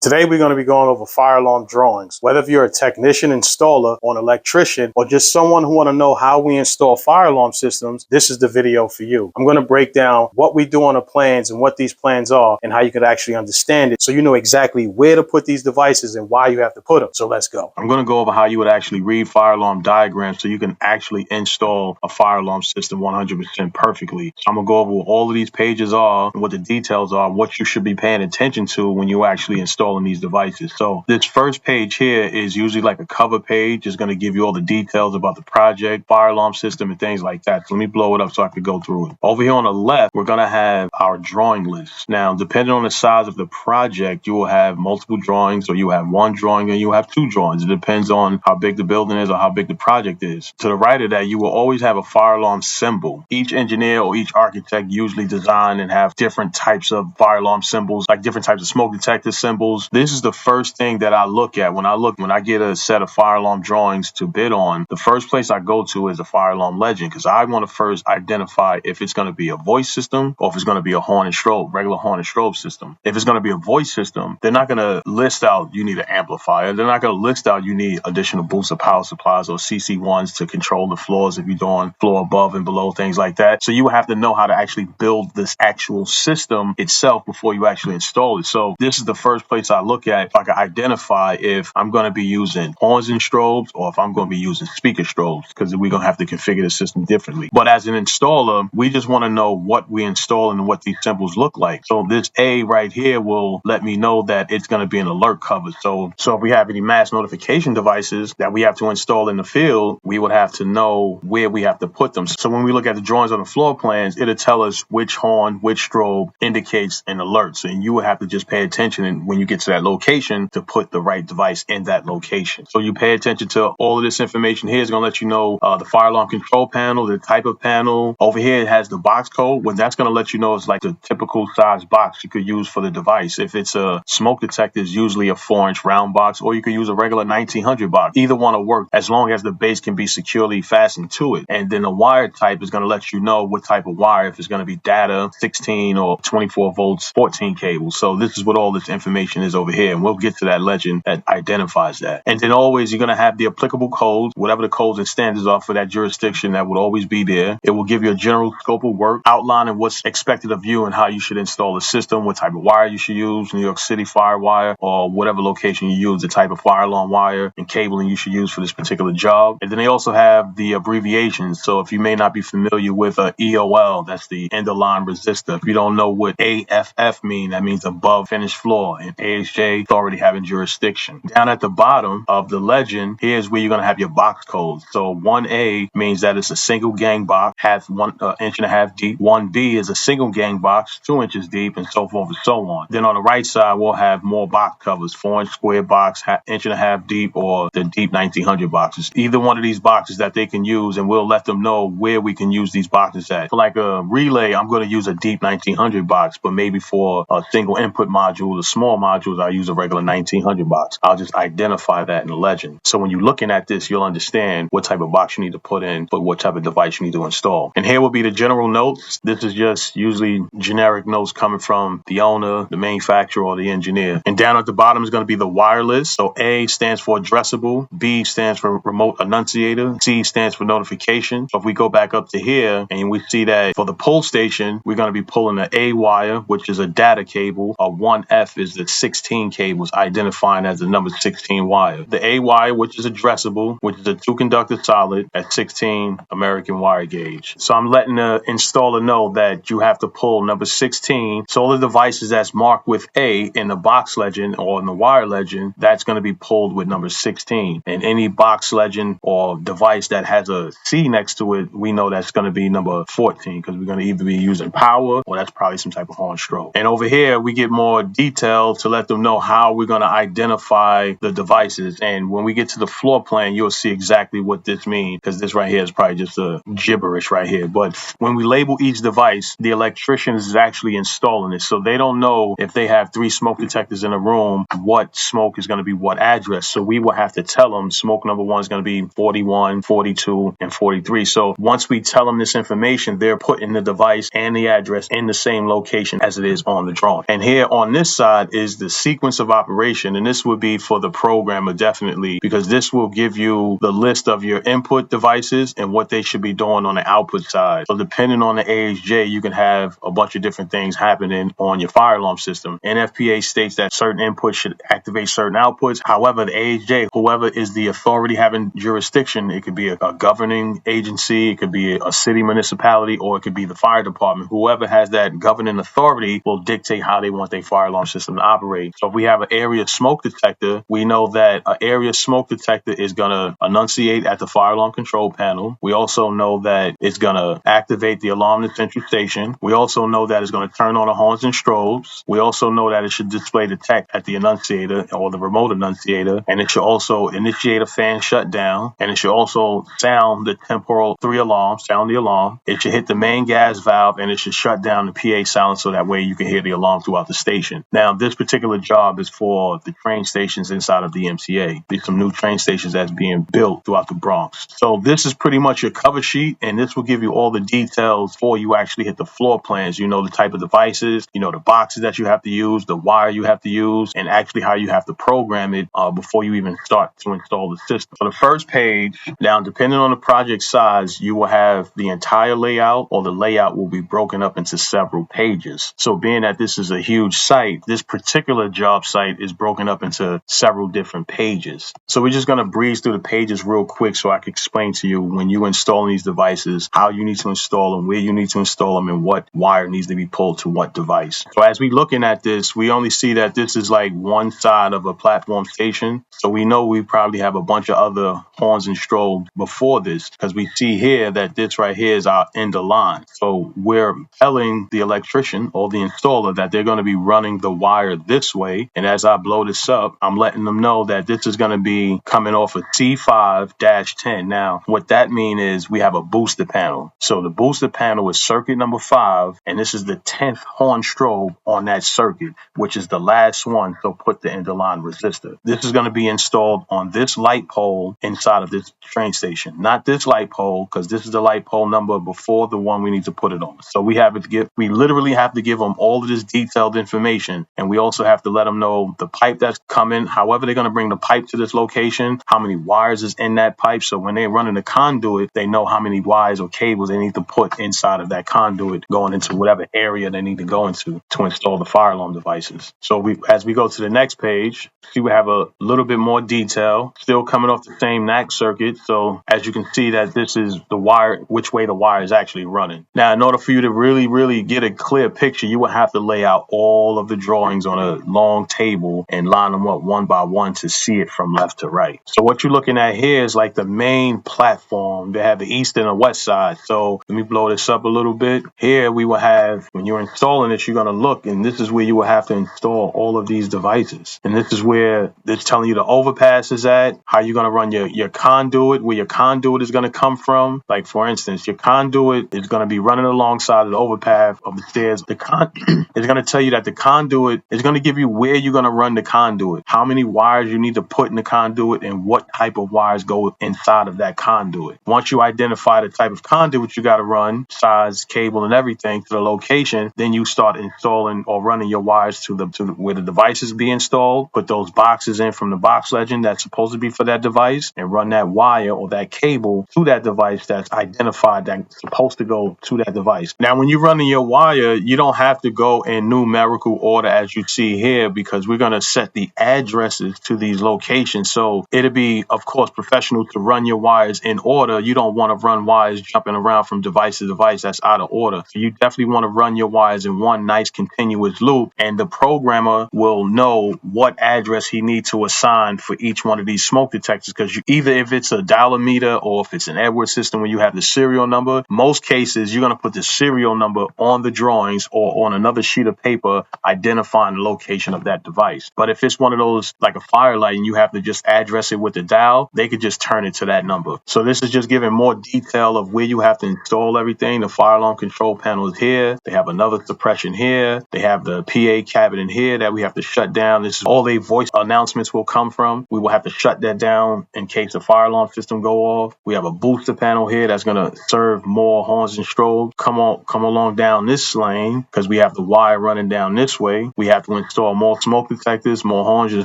Today we're going to be going over fire alarm drawings. Whether you're a technician, installer, or an electrician, or just someone who want to know how we install fire alarm systems, this is the video for you. I'm going to break down what we do on the plans and what these plans are and how you could actually understand it so you know exactly where to put these devices and why you have to put them. So let's go. I'm going to go over how you would actually read fire alarm diagrams so you can actually install a fire alarm system 100% perfectly. So I'm going to go over what all of these pages are, what the details are, what you should be paying attention to when you actually install these devices. So this first page here is usually like a cover page. It's going to give you all the details about the project, fire alarm system, and things like that. So let me blow it up so I can go through it. Over here on the left, we're going to have our drawing list. Now, depending on the size of the project, you will have multiple drawings, or you have one drawing, or you have two drawings. It depends on how big the building is or how big the project is. To the right of that, you will always have a fire alarm symbol. Each engineer or each architect usually design and have different types of fire alarm symbols, like different types of smoke detector symbols. This is the first thing that I look at when I get a set of fire alarm drawings to bid on. The first place I go to is the fire alarm legend, because I want to first identify if it's going to be a voice system or if it's going to be a horn and strobe, regular horn and strobe system. If it's going to be a voice system, they're not going to list out you need an amplifier. They're not going to list out you need additional booster power supplies or CC1s to control the floors if you're doing floor above and below, things like that. So you have to know how to actually build this actual system itself before you actually install it. So this is the first place I look at if I can identify if I'm going to be using horns and strobes or if I'm going to be using speaker strobes, because we're going to have to configure the system differently. But as an installer, we just want to know what we install and what these symbols look like. So this A right here will let me know that it's going to be an alert cover. So if we have any mass notification devices that we have to install in the field, we would have to know where we have to put them. So when we look at the drawings on the floor plans, it'll tell us which horn, which strobe indicates an alert. So you would have to just pay attention, and when you get to that location, to put the right device in that location. So you pay attention to all of this information here. Is going to let you know the fire alarm control panel, the type of panel. Over here, it has the box code. What that's going to let you know is like the typical size box you could use for the device. If it's a smoke detector, it's usually a 4-inch round box, or you could use a regular 1900 box. Either one will work as long as the base can be securely fastened to it. And then the wire type is going to let you know what type of wire, if it's going to be data, 16 or 24 volts, 14 cables. So this is what all this information is over here, and we'll get to that legend that identifies that. And then always you're going to have the applicable codes, whatever the codes and standards are for that jurisdiction, that would always be there. It will give you a general scope of work outlining what's expected of you and how you should install the system, what type of wire you should use, New York City fire wire, or whatever location you use, the type of fire alarm wire and cabling you should use for this particular job. And then they also have the abbreviations. So if you may not be familiar with EOL, that's the end of line resistor. If you don't know what AFF means, that means above finished floor, and AHJ, authority having jurisdiction. Down at the bottom of the legend, here's where you're going to have your box codes. So 1A means that it's a single gang box, half 1.5 inch deep. 1B is a single gang box, 2 inches deep, and so forth and so on. Then on the right side, we'll have more box covers, 4-inch square box, 1.5 inch deep, or the deep 1900 boxes. Either one of these boxes that they can use, and we'll let them know where we can use these boxes at. For like a relay, I'm going to use a deep 1900 box, but maybe for a single input module, the small modules, I use a regular 1900 box. I'll just identify that in the legend. So when you're looking at this, you'll understand what type of box you need to put in, but what type of device you need to install. And here will be the general notes. This is just usually generic notes coming from the owner, the manufacturer, or the engineer. And down at the bottom is going to be the wireless. So A stands for addressable, B stands for remote annunciator, C stands for notification. So if we go back up to here and we see that for the pull station, we're going to be pulling the A wire, which is a data cable. A 1F is the 16 cables, identifying as the number 16 wire. The A wire, which is addressable, which is a 2-conductor solid at 16 American wire gauge. So I'm letting the installer know that you have to pull number 16. So all the devices that's marked with A in the box legend or in the wire legend, that's going to be pulled with number 16. And any box legend or device that has a C next to it, we know that's going to be number 14, because we're going to either be using power or that's probably some type of horn strobe. And over here, we get more detail to let them know how we're going to identify the devices. And when we get to the floor plan, you'll see exactly what this means, because this right here is probably just a gibberish right here. But when we label each device, the electrician is actually installing it. So they don't know if they have 3 smoke detectors in a room, what smoke is going to be what address. So we will have to tell them smoke number 1 is going to be 41, 42, and 43. So once we tell them this information, they're putting the device and the address in the same location as it is on the drawing. And here on this side is the sequence of operation, and this would be for the programmer definitely, because this will give you the list of your input devices and what they should be doing on the output side. So depending on the AHJ, you can have a bunch of different things happening on your fire alarm system. NFPA states that certain inputs should activate certain outputs. However, the AHJ, whoever is the authority having jurisdiction, it could be a governing agency, it could be a city municipality, or it could be the fire department. Whoever has that governing authority will dictate how they want their fire alarm system to operate. So if we have an area smoke detector, we know that an area smoke detector is going to enunciate at the fire alarm control panel. We also know that it's going to activate the alarm in the central station. We also know that it's going to turn on the horns and strobes. We also know that it should display the text at the enunciator or the remote enunciator, and it should also initiate a fan shutdown, and it should also sound the temporal 3 alarm, sound the alarm. It should hit the main gas valve, and it should shut down the PA silence so that way you can hear the alarm throughout the station. Now, this particular job is for the train stations inside of the MTA. There's some new train stations that's being built throughout the Bronx. So this is pretty much your cover sheet, and this will give you all the details before you actually hit the floor plans. You know the type of devices, you know the boxes that you have to use, the wire you have to use, and actually how you have to program it before you even start to install the system. So the first page, now depending on the project size, you will have the entire layout, or the layout will be broken up into several pages. So being that this is a huge site, this particular job site is broken up into several different pages. So we're just going to breeze through the pages real quick so I can explain to you when you install these devices, how you need to install them, where you need to install them, and what wire needs to be pulled to what device. So as we looking at this, we only see that this is like one side of a platform station. So we know we probably have a bunch of other horns and strobes before this, because we see here that this right here is our end of line. So we're telling the electrician or the installer that they're going to be running the wire this way. And as I blow this up, I'm letting them know that this is going to be coming off of C5-10. Now, what that means is we have a booster panel. So the booster panel is circuit number 5, and this is the 10th horn strobe on that circuit, which is the last one. So put the end of line resistor. This is going to be installed on this light pole inside of this train station, not this light pole, because this is the light pole number before the one we need to put it on. So we literally have to give them all of this detailed information, and we also have to let them know the pipe that's coming, however they're going to bring the pipe to this location, how many wires is in that pipe. So when they're running the conduit, they know how many wires or cables they need to put inside of that conduit going into whatever area they need to go into to install the fire alarm devices. So as we go to the next page, see we have a little bit more detail, still coming off the same NAC circuit. So as you can see that this is the wire, which way the wire is actually running. Now, in order for you to really get a clear picture, you will have to lay out all of the drawings on a long table and line them up one by one to see it from left to right. So what you're looking at here is like the main platform. They have the east and the west side. So let me blow this up a little bit. Here we will have, when you're installing it, you're going to look, and this is where you will have to install all of these devices. And this is where it's telling you the overpass is at, how you're going to run your conduit, where your conduit is going to come from. Like for instance, your conduit is going to be running alongside of the overpass of the stairs. It's going to tell you that the conduit is going to give you where you're going to run the conduit, how many wires you need to put in the conduit, and what type of wires go inside of that conduit. Once you identify the type of conduit you got to run, size, cable, and everything to the location, then you start installing or running your wires to where the devices be installed. Put those boxes in from the box legend that's supposed to be for that device, and run that wire or that cable to that device that's identified that's supposed to go to that device. Now, when you're running your wire, you don't have to go in numerical order as you see here, because we're going to set the addresses to these locations. So it'll be, of course, professional to run your wires in order. You don't want to run wires jumping around from device to device. That's out of order. So you definitely want to run your wires in one nice continuous loop, and the programmer will know what address he needs to assign for each one of these smoke detectors, because either if it's a dialer meter or if it's an Edwards system where you have the serial number, most cases you're going to put the serial number on the drawings or on another sheet of paper identifying the location of that device. But if it's one of those like a firelight and you have to just address it with the dial, they could just turn it to that number. So this is just giving more detail of where you have to install everything. The fire alarm control panel is here. They have another suppression here. They have the PA cabinet here that we have to shut down. This is all their voice announcements will come from. We will have to shut that down in case the fire alarm system go off. We have a booster panel here that's going to serve more horns and strobes. Come along down this lane, because we have the wire running down this way. We have to install install more smoke detectors, more horns and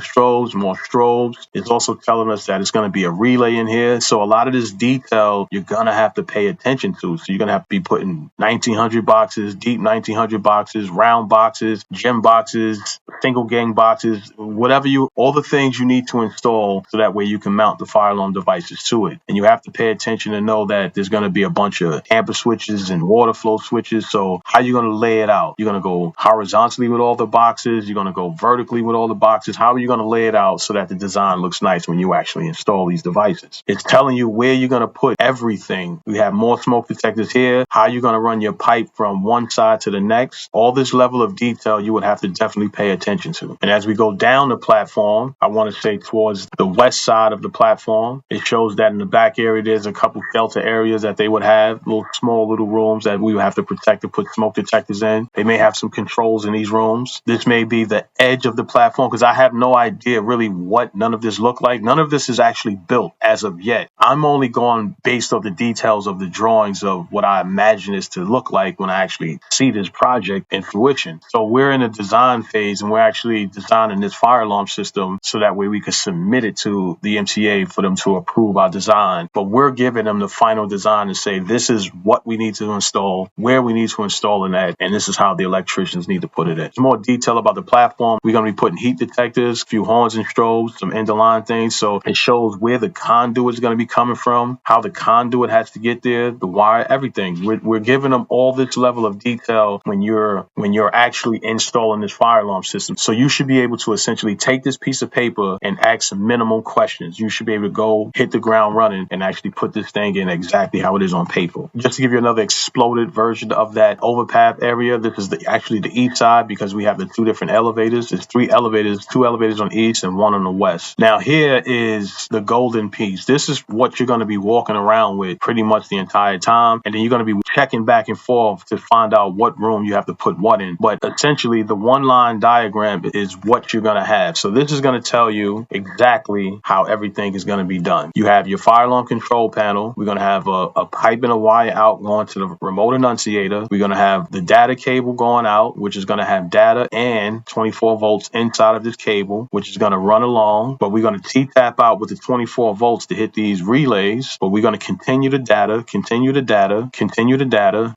strobes, more strobes. It's also telling us that it's going to be a relay in here. So a lot of this detail you're going to have to pay attention to. So you're going to have to be putting 1900 boxes, deep 1900 boxes, round boxes, gem boxes, single gang boxes, whatever all the things you need to install so that way you can mount the fire alarm devices to it. And you have to pay attention to know that there's going to be a bunch of amper switches and water flow switches. So how are you going to lay it out? You're going to go horizontally with all the boxes. You're going to go vertically with all the boxes. How are you going to lay it out so that the design looks nice when you actually install these devices? It's telling you where you're going to put everything. We have more smoke detectors here. How you're going to run your pipe from one side to the next. All this level of detail you would have to definitely pay attention to. And as we go down the platform, I want to say towards the west side of the platform, it shows that in the back area there's a couple shelter areas that they would have, small little rooms that we would have to protect to put smoke detectors in. They may have some controls in these rooms. This may be the edge of the platform because I have no idea really what none of this look like. None of this is actually built as of yet. I'm only going based on the details of the drawings of what I imagine this to look like when I actually see this project in fruition. So we're in a design phase and we're actually designing this fire alarm system so that way we can submit it to the MTA for them to approve our design. But we're giving them the final design and say this is what we need to install, where we need to install it at, and this is how the electricians need to put it in. Some more detail about the platform. We're going to be putting heat detectors, a few horns and strobes, some end of line things. So it shows where the conduit is going to be coming from, how the conduit has to get there, the wire, everything. We're giving them all this level of detail when you're actually installing this fire alarm system. So you should be able to essentially take this piece of paper and ask some minimum questions. You should be able to go hit the ground running and actually put this thing in exactly how it is on paper. Just to give you another exploded version of that overpath area, this is actually the east side because we have the two different elevators. There's three elevators, two elevators on the east and one on the west. Now here is the golden piece. This is what you're going to be walking around with pretty much the entire time. And then you're going to be checking back and forth to find out what room you have to put what in. But essentially the one line diagram is what you're going to have. So this is going to tell you exactly how everything is going to be done. You have your fire alarm control panel. We're going to have a pipe and a wire out going to the remote annunciator. We're going to have the data cable going out, which is going to have data and 24 volts inside of this cable, which is going to run along. But we're going to T-tap out with the 24 volts to hit these relays. But we're going to continue the data,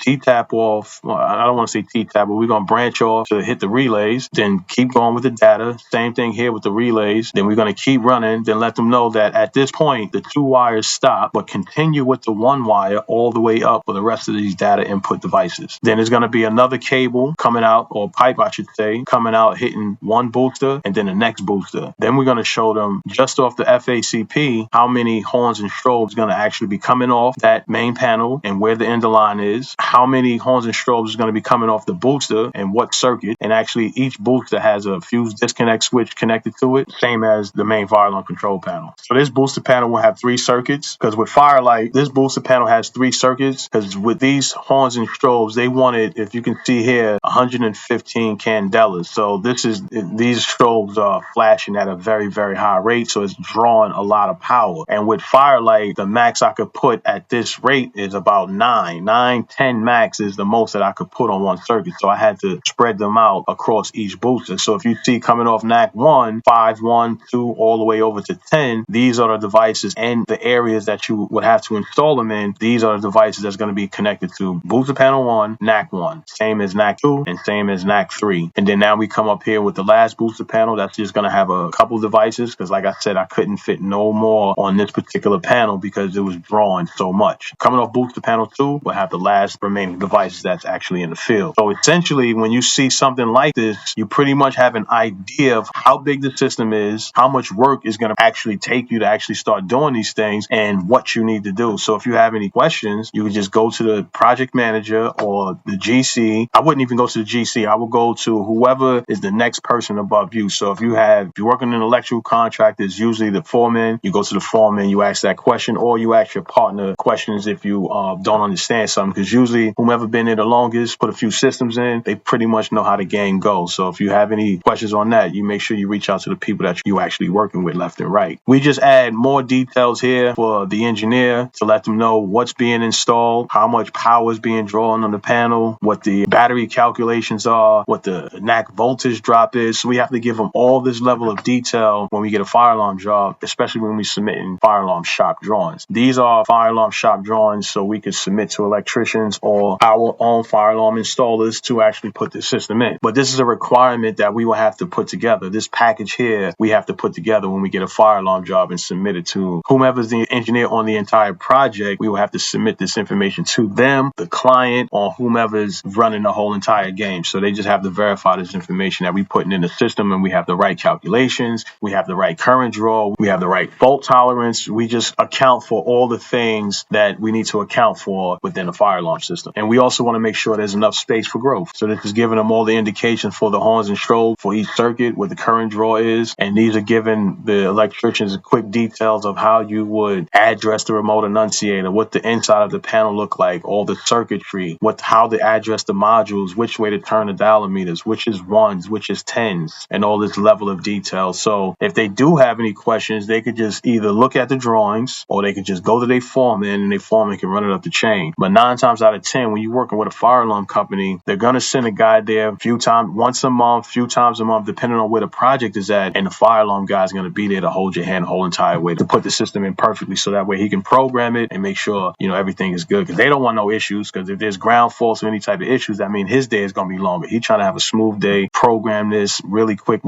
T-tap off. Well, I don't want to say T-tap, but we're going to branch off to hit the relays, then keep going with the data. Same thing here with the relays. Then we're going to keep running, then let them know that at this point, the two wires stop, but continue with the one wire all the way up for the rest of these data input devices. Then there's going to be another cable coming out, or pipe, I should say, coming out, hitting one booster and then the next booster. Then we're going to show them just off the FACP how many horns and strobes going to actually be coming off that main panel and where the end of line is, how many horns and strobes is going to be coming off the booster and what circuit. And actually each booster has a fuse disconnect switch connected to it, same as the main fire alarm control panel. So this booster panel will have 3 circuits because with Firelight, this booster panel has 3 circuits because with these horns and strobes, they wanted, if you can see here, 115 candelas. So these strobes are flashing at a very, very high rate. So it's drawing a lot of power. And with Firelight, the max I could put at this rate is about 10 max is the most that I could put on one circuit. So I had to spread them out across each booster. So if you see coming off NAC 1, 5, 1, 2, all the way over to 10, these are the devices and the areas that you would have to install them in. These are the devices that's going to be connected to booster panel 1, NAC 1, same as NAC 2, and same as NAC 3. And then now we come up here with the last booster panel that's just going to have a couple devices because like I said, I couldn't fit no more on this particular panel because it was drawing so much. Coming off booster panel 2, we'll have the last remaining devices that's actually in the field. So essentially, when you see something like this, you pretty much have an idea of how big the system is, how much work is going to actually take you to actually start doing these things, and what you need to do. So if you have any questions, you can just go to the project manager or the GC. I wouldn't even go to the GC. I would go to whoever is the next person above you. So if you're working in an electrical contract, it's usually the foreman. You go to the foreman, you ask that question, or you ask your partner questions if you don't understand something, because usually whomever been there the longest, put a few systems in, they pretty much know how the game goes. So if you have any questions on that, you make sure you reach out to the people that you actually working with left and right. We just add more details here for the engineer to let them know what's being installed, how much power is being drawn on the panel, what the battery calculations are, what the NAC voltage drop is. So we have to give them all this level of detail when we get a fire alarm job, especially when we submit in fire alarm shop drawings. These are fire alarm shop drawings so we could submit to electricians or our own fire alarm installers to actually put the system in. But this is a requirement that we will have to put together. This package here we have to put together when we get a fire alarm job and submit it to whomever's the engineer on the entire project. We will have to submit this information to them, the client, or whomever's running the whole entire game. So they just have to verify this information that we putting in the system, and we have the right calculations, we have the right current draw, we have the right fault tolerance. We just account for all the things that we need to account for within a fire alarm system. And we also want to make sure there's enough space for growth. So this is giving them all the indications for the horns and strobes for each circuit, what the current draw is. And these are giving the electricians quick details of how you would address the remote annunciator, what the inside of the panel look like, all the circuitry, how to address the modules, which way to turn the dial meters, which is ones, which is tens, and all this level of detail. So if they do have any questions, they could just either look at the drawings or they could just go to their foreman and their foreman can run it up the chain. But 9 times out of 10, when you're working with a fire alarm company, they're going to send a guy there a few times, once a month, few times a month, depending on where the project is at. And the fire alarm guy is going to be there to hold your hand the whole entire way to put the system in perfectly, so that way he can program it and make sure, everything is good, because they don't want no issues. Because if there's ground faults or any type of issues, that means his day is going to be longer. He's trying to have a smooth day, program this really quick,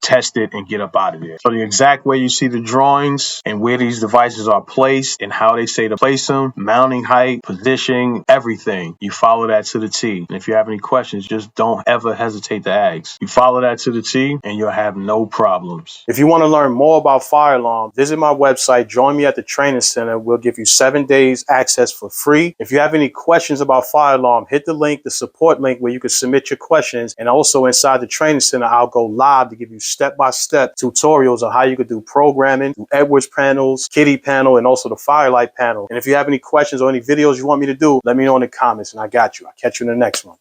test it and get up out of there. So the exact way you see the drawings and where these devices are placed and how they say to place them, mounting height, positioning, everything, you follow that to the T. And if you have any questions, just don't ever hesitate to ask. You follow that to the T and you'll have no problems. If you want to learn more about fire alarm, visit my website, join me at the training center. We'll give you 7 days access for free. If you have any questions about fire alarm, hit the link, the support link, where you can submit your questions. And also inside the training center, I'll go live to give you step-by-step tutorials on how you could do programming, do Edwards panels, Kitty panel, and also the Firelight panel. And if you have any questions or any videos you want me to do, let me know in the comments and I got you. I'll catch you in the next one.